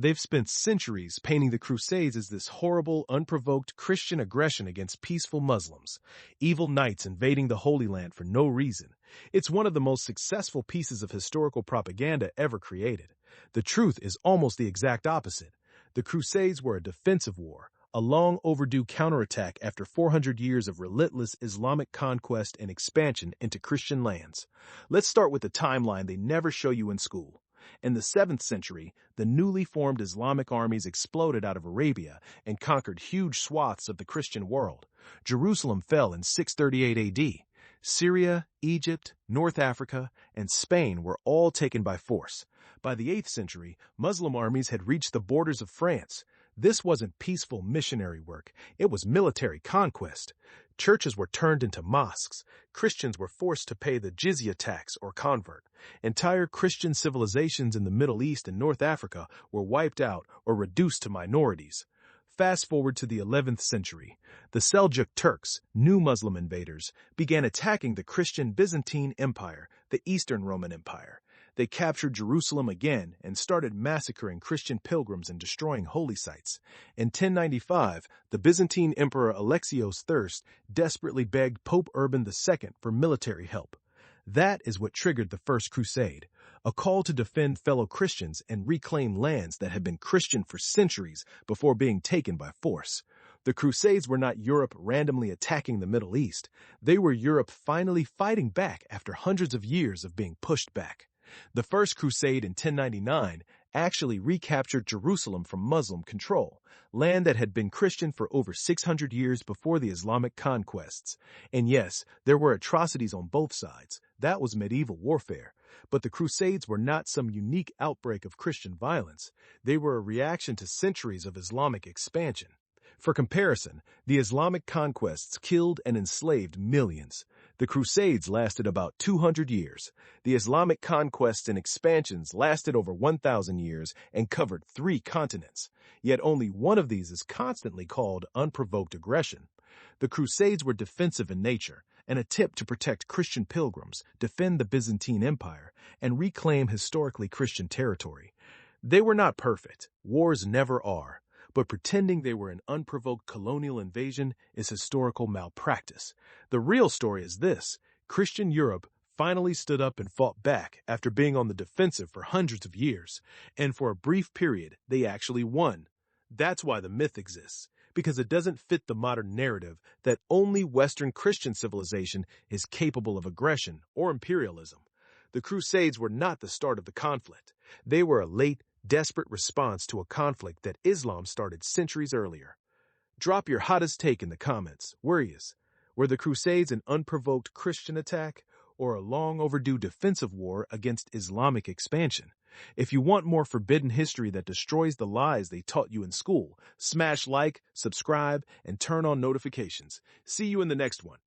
They've spent centuries painting the Crusades as this horrible, unprovoked Christian aggression against peaceful Muslims, evil knights invading the Holy Land for no reason. It's one of the most successful pieces of historical propaganda ever created. The truth is almost the exact opposite. The Crusades were a defensive war, a long-overdue counterattack after 400 years of relentless Islamic conquest and expansion into Christian lands. Let's start with the timeline they never show you in school. In the 7th century, the newly formed Islamic armies exploded out of Arabia and conquered huge swaths of the Christian world. Jerusalem fell in 638 AD. Syria, Egypt, North Africa, and Spain were all taken by force. By the 8th century, Muslim armies had reached the borders of France. This wasn't peaceful missionary work, it was military conquest. Churches were turned into mosques. Christians were forced to pay the jizya tax or convert. Entire Christian civilizations in the Middle East and North Africa were wiped out or reduced to minorities. Fast forward to the 11th century. The Seljuk Turks, new Muslim invaders, began attacking the Christian Byzantine Empire, the Eastern Roman Empire. They captured Jerusalem again and started massacring Christian pilgrims and destroying holy sites. In 1095, the Byzantine Emperor Alexios III desperately begged Pope Urban II for military help. That is what triggered the First Crusade, a call to defend fellow Christians and reclaim lands that had been Christian for centuries before being taken by force. The Crusades were not Europe randomly attacking the Middle East. They were Europe finally fighting back after hundreds of years of being pushed back. The First Crusade in 1099 actually recaptured Jerusalem from Muslim control, land that had been Christian for over 600 years before the Islamic conquests. And yes, there were atrocities on both sides. That was medieval warfare. But the Crusades were not some unique outbreak of Christian violence. They were a reaction to centuries of Islamic expansion. For comparison, the Islamic conquests killed and enslaved millions. The Crusades lasted about 200 years. The Islamic conquests and expansions lasted over 1,000 years and covered 3 continents. Yet only one of these is constantly called unprovoked aggression. The Crusades were defensive in nature, an attempt to protect Christian pilgrims, defend the Byzantine Empire, and reclaim historically Christian territory. They were not perfect. Wars never are. But pretending they were an unprovoked colonial invasion is historical malpractice. The real story is this: Christian Europe finally stood up and fought back after being on the defensive for hundreds of years. And for a brief period, they actually won. That's why the myth exists, because it doesn't fit the modern narrative that only Western Christian civilization is capable of aggression or imperialism. The Crusades were not the start of the conflict. They were a late, desperate response to a conflict that Islam started centuries earlier. Drop your hottest take in the comments. Were the Crusades an unprovoked Christian attack or a long-overdue defensive war against Islamic expansion? If you want more forbidden history that destroys the lies they taught you in school, smash like, subscribe, and turn on notifications. See you in the next one.